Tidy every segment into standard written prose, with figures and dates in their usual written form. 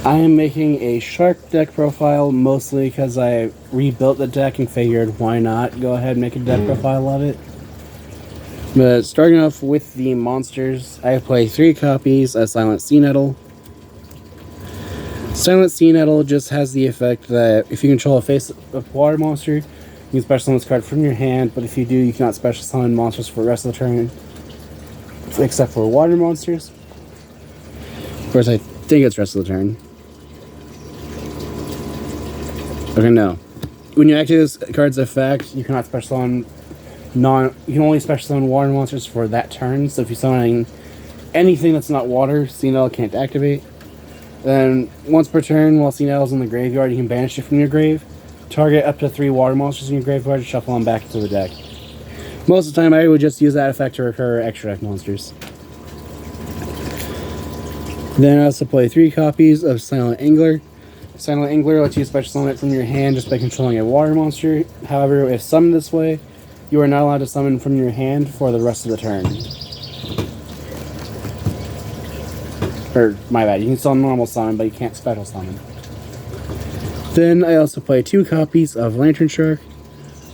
I am making a shark deck profile mostly because I rebuilt the deck and figured why not go ahead and make a deck profile of it. But starting off with the monsters, I play 3 copies of Silent Sea Nettle. Silent Sea Nettle just has the effect that if you control a face of water monster, you can special summon this card from your hand, but if you do, you cannot special summon monsters for the rest of the turn, except for water monsters. Of course, I think it's rest of the turn. Okay, no. When you activate this card's effect, you cannot special summon you can only special summon water monsters for that turn. So if you're summoning anything that's not water, Sea Nettle can't activate. Then once per turn, while Sea Nettle's in the graveyard, you can banish it from your grave. Target up to 3 water monsters in your graveyard and shuffle them back into the deck. Most of the time, I would just use that effect to recur extra deck monsters. Then I also play 3 copies of Silent Angler. Silent Angler lets you special summon it from your hand just by controlling a water monster. However, if summoned this way, you are not allowed to summon from your hand for the rest of the turn. Or, my bad, you can still normal summon, but you can't special summon. Then I also play 2 copies of Lantern Shark.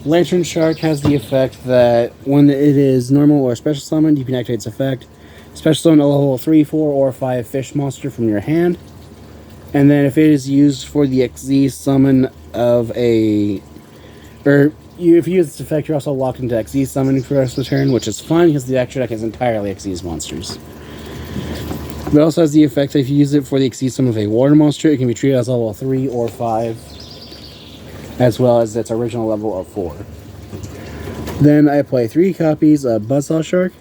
Lantern Shark has the effect that when it is normal or special summoned, you can activate its effect. Special summon a level 3, 4, or 5 fish monster from your hand. And then if it is used for the XZ summon of a... if you use this effect, you're also locked into XZ summoning for the rest of the turn, which is fine because the extra deck is entirely XZ monsters. But it also has the effect that if you use it for the XZ summon of a water monster, it can be treated as level 3 or 5, as well as its original level of 4. Then I play 3 copies of Buzzsaw Shark.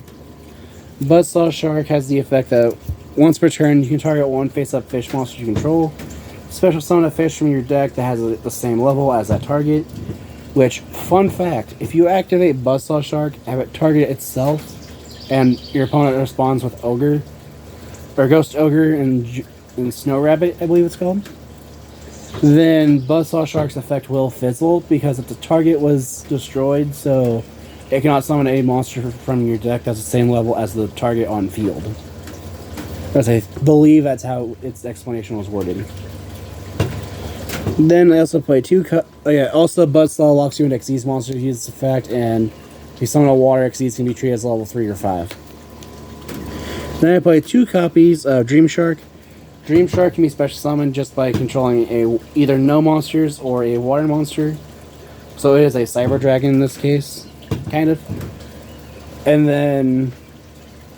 Buzzsaw Shark has the effect that once per turn, you can target 1 face-up fish monster you control. Special summon a fish from your deck that has the same level as that target. Which, fun fact, if you activate Buzzsaw Shark, have it target itself, and your opponent responds with Ogre, or Ghost Ogre and Snow Rabbit, I believe it's called, then Buzzsaw Shark's effect will fizzle because if the target was destroyed, so it cannot summon a monster from your deck that's the same level as the target on field. Because I believe that's how its explanation was worded. Then I also play 2 also Buzzsaw locks you into XYZ monsters who use this effect, and if you summon a water, XYZ can be treated as level 3 or 5. Then I play 2 copies of Dream Shark. Dream Shark can be special summoned just by controlling either no monsters or a water monster. So it is a Cyber Dragon in this case, kind of. And then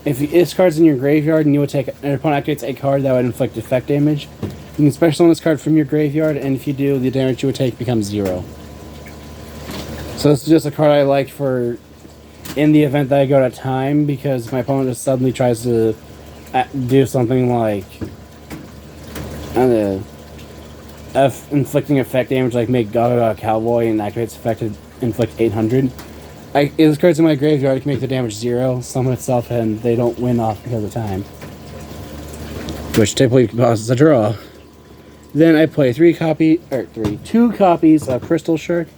if this card's in your graveyard and you would take an opponent activates a card that would inflict effect damage, you can special summon this card from your graveyard, and if you do, the damage you would take becomes 0. So this is just a card I like for in the event that I go to time, because my opponent just suddenly tries to do something like inflicting effect damage, like make Gaga Cowboy and activates effect to inflict 800. If this card's in my graveyard, I can make the damage 0, summon itself, and they don't win off because of time. Which typically causes a draw. Then I play 2 copies of Crystal Shark.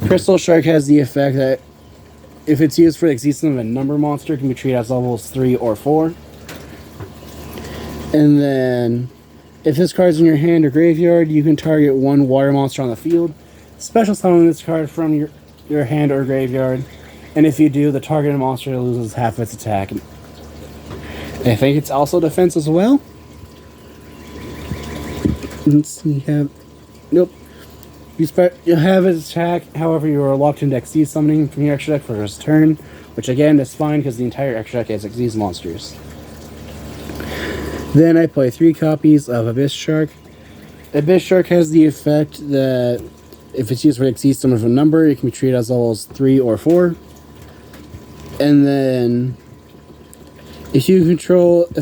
Crystal Shark has the effect that if it's used for the existence of a number monster, it can be treated as levels 3 or 4. And then if this card's in your hand or graveyard, you can target 1 water monster on the field. Special summon this card from your hand or graveyard, and if you do, the targeted monster loses half its attack. I think it's also defense as well. Let's see, nope. You have its attack, however, you are locked into XZ summoning from your extra deck for this turn, which again is fine because the entire extra deck has XZ monsters. Then I play 3 copies of Abyss Shark. Abyss Shark has the effect that if it's used for XZ summon of a number, it can be treated as levels 3 or 4. And then if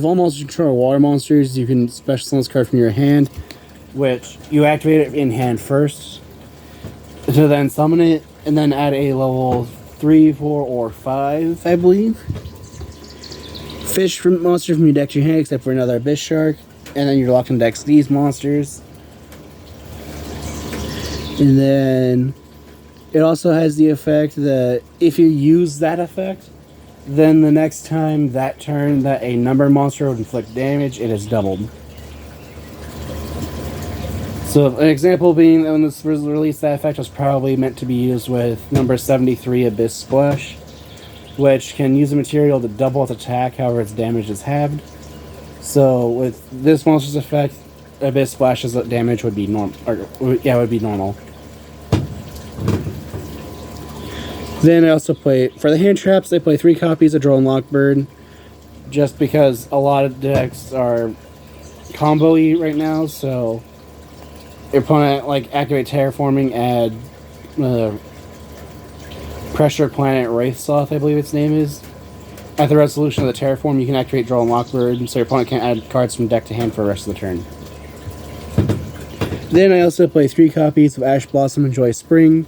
all monsters control water monsters, you can special summon this card from your hand, which you activate it in hand first to then summon it, and then add a level 3, 4, or 5, I believe. Fish monster from your deck to your hand, except for another Abyss Shark, and then you're locked into these monsters. And then it also has the effect that if you use that effect, then the next time that turn that a number monster would inflict damage, it is doubled. So an example being that when this was released, that effect was probably meant to be used with number 73 Abyss Splash, which can use a material to double its attack, however its damage is halved. So with this monster's effect, Abyss Splash's damage would be normal. Would be normal. Then I also play, for the hand traps, I play 3 copies of Drone Lockbird, just because a lot of decks are combo-y right now, so your opponent, like, activate Terraforming, add Pressure Planet Wraithsloth, I believe its name is. At the resolution of the Terraform, you can activate Drone Lockbird, so your opponent can't add cards from deck to hand for the rest of the turn. Then I also play 3 copies of Ash Blossom and Joy Spring,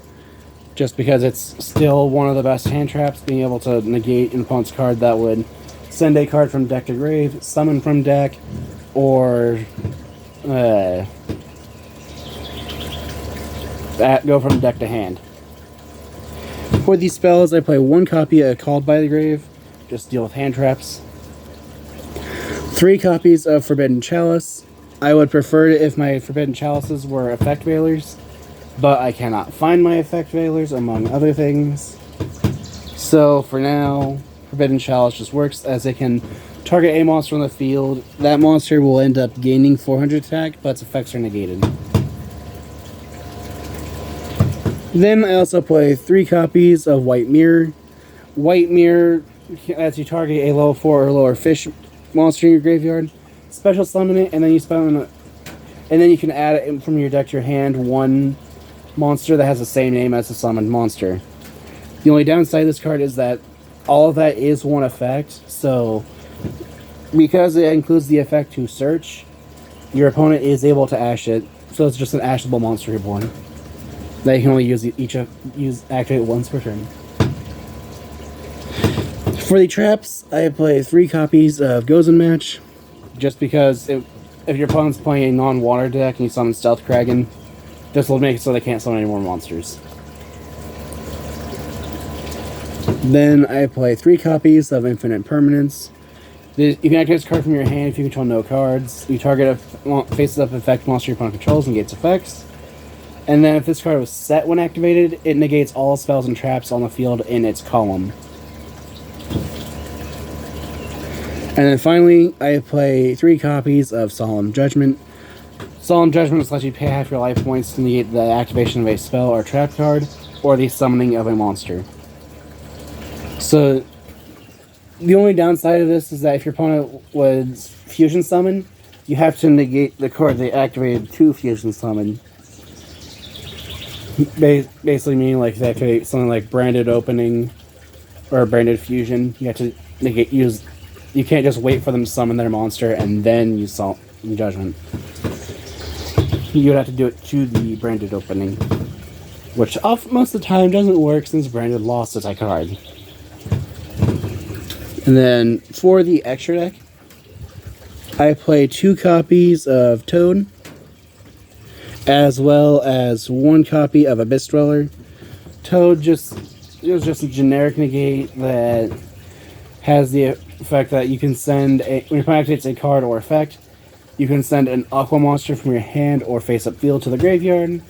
just because it's still one of the best hand traps, being able to negate an opponent's card that would send a card from deck to grave, summon from deck, or go from deck to hand. For these spells, I play 1 copy of Called by the Grave, just deal with hand traps. 3 copies of Forbidden Chalice. I would prefer it if my Forbidden Chalices were Effect Veilers, but I cannot find my Effect Veilers, among other things. So for now, Forbidden Chalice just works as it can target a monster on the field. That monster will end up gaining 400 attack, but its effects are negated. Then I also play 3 copies of White Mirror. White Mirror lets you target a level 4 or lower fish monster in your graveyard, special summon it, and then you you can add it from your deck to your hand 1 monster that has the same name as the summoned monster. The only downside of this card is that all of that is 1 effect, so because it includes the effect to search, your opponent is able to ash it, so it's just an ashable monster reborn that you can only activate once per turn. For the traps, I play 3 copies of Gozen Match, just because if your opponent's playing a non-water deck and you summon Stealth Kraken, this will make it so they can't summon any more monsters. Then I play 3 copies of Infinite Permanence. You can activate this card from your hand if you control no cards. You target a face-up effect monster your opponent controls and gates effects. And then if this card was set when activated, it negates all spells and traps on the field in its column. And then finally, I play 3 copies of Solemn Judgment. Solemn Judgment lets you pay half your life points to negate the activation of a spell or trap card, or the summoning of a monster. So, the only downside of this is that if your opponent was Fusion Summon, you have to negate the card they activated to Fusion Summon. Basically meaning like if they activate something like Branded Opening or Branded Fusion, you have to you can't just wait for them to summon their monster and then use Judgment. You would have to do it to the Branded Opening, which most of the time doesn't work since Branded lost its card. And then for the extra deck, I play 2 copies of Toad, as well as 1 copy of Abyss Dweller. Toad it was just a generic negate that has the effect that you can send when your opponent activates a card or effect, you can send an Aqua monster from your hand or face-up field to the graveyard,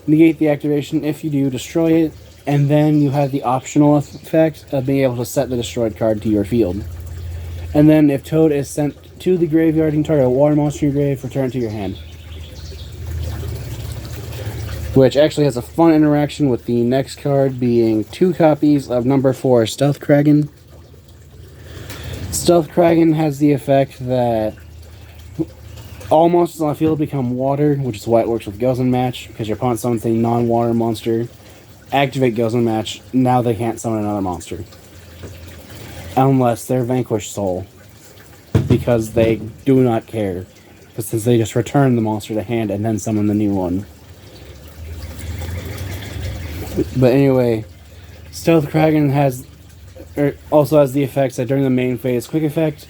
negate the activation. If you do, destroy it, and then you have the optional effect of being able to set the destroyed card to your field. And then if Toad is sent to the graveyard, you can target a water monster in your grave, return it to your hand. Which actually has a fun interaction with the next card being 2 copies of number 4 Stealth Kraken. Stealth Kraken has the effect that all monsters on the field become water, which is why it works with Gozen Match, because your opponent summons a non-water monster. Activate Gozen Match, now they can't summon another monster. Unless they're Vanquished Soul, because they do not care, since they just return the monster to hand and then summon the new one. But anyway, Stealth Kraken also has the effects that during the main phase quick effect,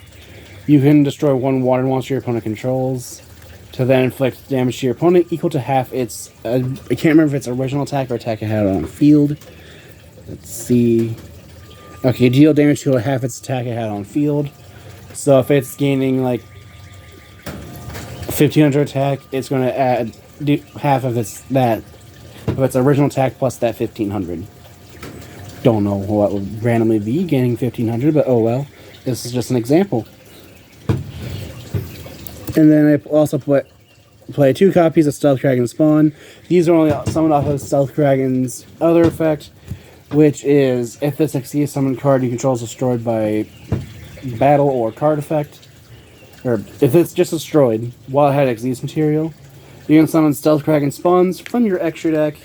you can destroy 1 water monster your opponent controls to then inflict damage to your opponent equal to half its, I can't remember if it's original attack or attack it had on the field. Let's see. Okay, deal damage to half its attack it had on field. So if it's gaining like 1500 attack, it's going to add half of its original attack plus that 1500. Don't know what would randomly be gaining 1500, but oh well. This is just an example. And then I also play 2 copies of Stealth Kraken Spawn. These are only summoned off of Stealth Kraken's other effect, which is if this Xyz summon card you control is destroyed by battle or card effect, or if it's just destroyed while it had Xyz material, you can summon Stealth Kraken Spawns from your extra deck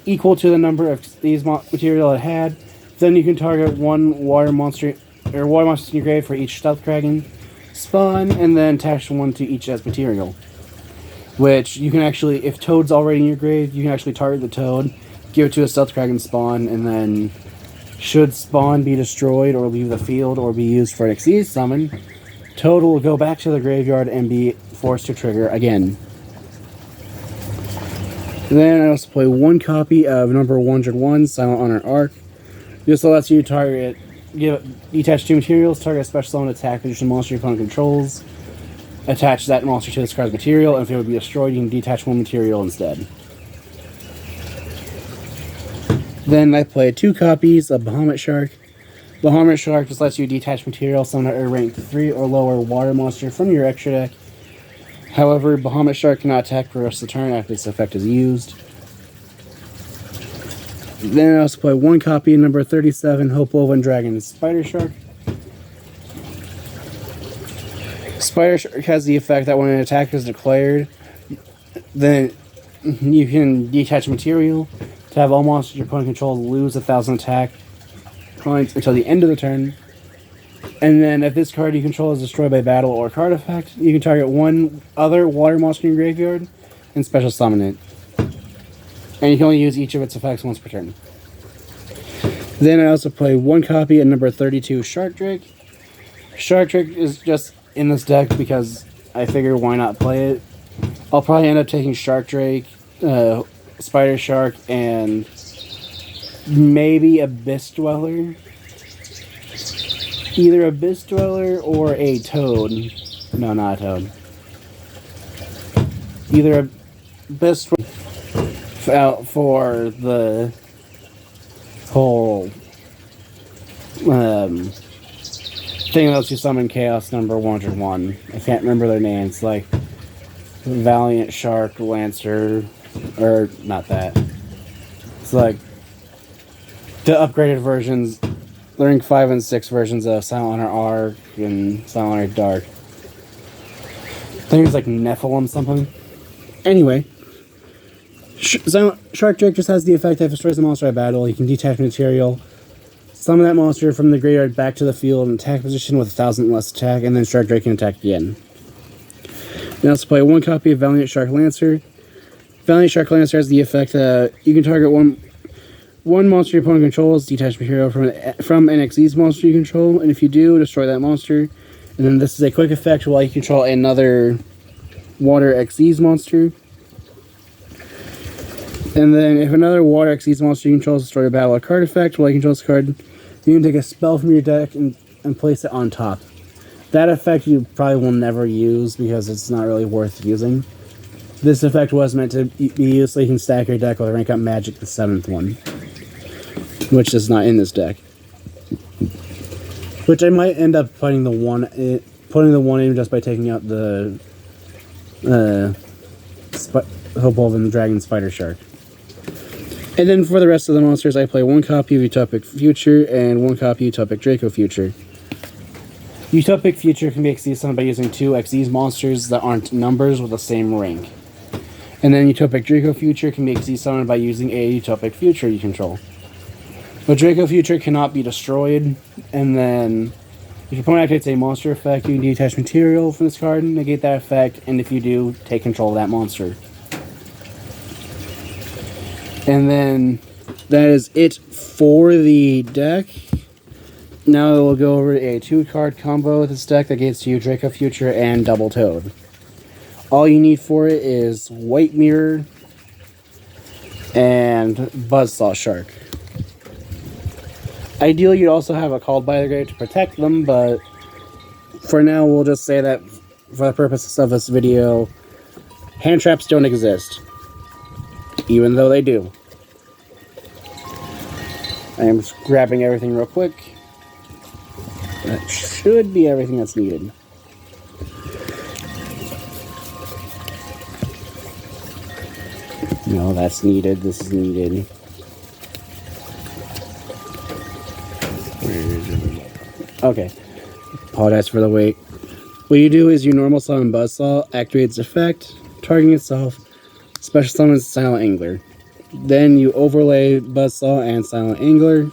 equal to the number of these material it had. Then you can target one water monster in your grave for each Stealth Kraken Spawn, and then attach one to each as material. Which you can actually, if Toad's already in your grave, you can actually target the Toad, give it to a Stealth Kraken Spawn, and then should Spawn be destroyed or leave the field or be used for an Xyz summon, Toad will go back to the graveyard and be forced to trigger again. Then I also play 1 copy of number 101, Silent Honor Arc. This lets you target, detach 2 materials, target a special summon attack position monster your opponent controls, attach that monster to this card's material, and if it would be destroyed, you can detach 1 material instead. Then I play 2 copies of Bahamut Shark. Bahamut Shark just lets you detach material, summon a rank 3 or lower water monster from your extra deck. However, Bahamut Shark cannot attack for the rest of the turn after this effect is used. Then I also play 1 copy of number 37, Hopewoven Dragon Spider Shark. Spider Shark has the effect that when an attack is declared, then you can detach material to have all monsters your opponent controls lose 1,000 attack points until the end of the turn. And then if this card you control is destroyed by battle or card effect, you can target 1 other water monster in your graveyard and special summon it. And you can only use each of its effects once per turn. Then I also play 1 copy of number 32, Shark Drake. Shark Drake is just in this deck because I figure why not play it. I'll probably end up taking Shark Drake, Spider Shark, and maybe Abyss Dweller. Either Abyss Dweller or a Toad. No, not a Toad. Either Abyss Dweller out for the whole thing that lets you summon Chaos number 101. I can't remember their names. Like Valiant Shark Lancer, or not that. It's like the upgraded versions, the Rank 5 and 6 versions of Silent Honor Arc and Silent Honor Dark. I think it's like Nephilim something. Anyway, Shark Drake just has the effect that if it destroys a monster at battle, you can detach material, summon that monster from the graveyard back to the field in attack position with 1,000 less attack, and then Shark Drake can attack again. Then also play 1 copy of Valiant Shark Lancer. Valiant Shark Lancer has the effect that you can target one monster your opponent controls, detach material from an Xyz monster you control, and if you do, destroy that monster. And then this is a quick effect while you control another water Xyz monster. And then if another water Xyz monster you control is destroyed by battle or card effect, while you control this card, you can take a spell from your deck and place it on top. That effect you probably will never use because it's not really worth using. This effect was meant to be used so you can stack your deck with Rank Up Magic, the 7th one, which is not in this deck. Which I might end up putting the one in just by taking out the Hopewoven Dragon Spider Shark. And then for the rest of the monsters, I play 1 copy of Utopic Future and 1 copy of Utopic Draco Future. Utopic Future can be Xyz summoned by using 2 Xyz monsters that aren't numbers with the same rank. And then Utopic Draco Future can be Xyz summoned by using a Utopic Future you control. But Draco Future cannot be destroyed, and then if your opponent activates a monster effect, you can detach material from this card and negate that effect, and if you do, take control of that monster. And then that is it for the deck. Now we'll go over a 2-card combo with this deck that gives you Draco Future and Double Toad. All you need for it is White Mirror and Buzzsaw Shark. Ideally, you'd also have a Called by the Grave to protect them, but for now, we'll just say that for the purposes of this video, hand traps don't exist. Even though they do. I am just grabbing everything real quick. That should be everything that's needed. No, that's needed. This is needed. Okay. Apologize for the wait. What you do is you normal summon Buzzsaw, activates effect, targeting itself, special summons Silent Angler. Then you overlay Buzzsaw and Silent Angler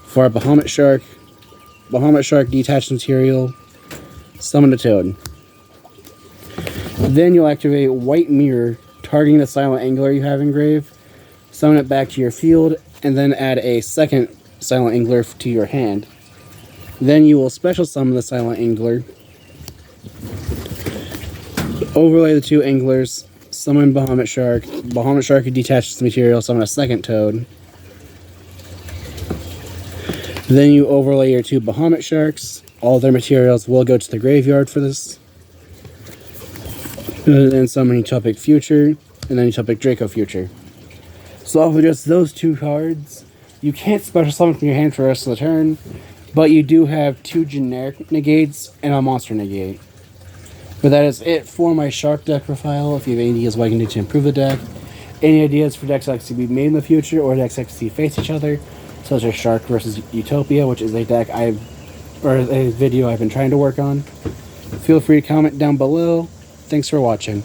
for a Bahamut Shark. Bahamut Shark detached material, summon a Toad. Then you'll activate White Mirror, targeting the Silent Angler you have engraved, summon it back to your field, and then add a second Silent Angler to your hand. Then you will special summon the Silent Angler, overlay the two Anglers, summon Bahamut Shark. Bahamut Shark detaches the material, summon a second Toad. Then you overlay your two Bahamut Sharks. All their materials will go to the graveyard for this. And then summon Utopic Future, and then Utopic Draco Future. So off of just those two cards, you can't special summon from your hand for the rest of the turn, but you do have two generic negates and a monster negate. But that is it for my Shark deck profile. If you have any ideas what I can do to improve the deck, any ideas for decks that to be made in the future, or decks that to face each other, such as Shark versus Utopia, which is a deck a video I've been trying to work on, feel free to comment down below. Thanks for watching.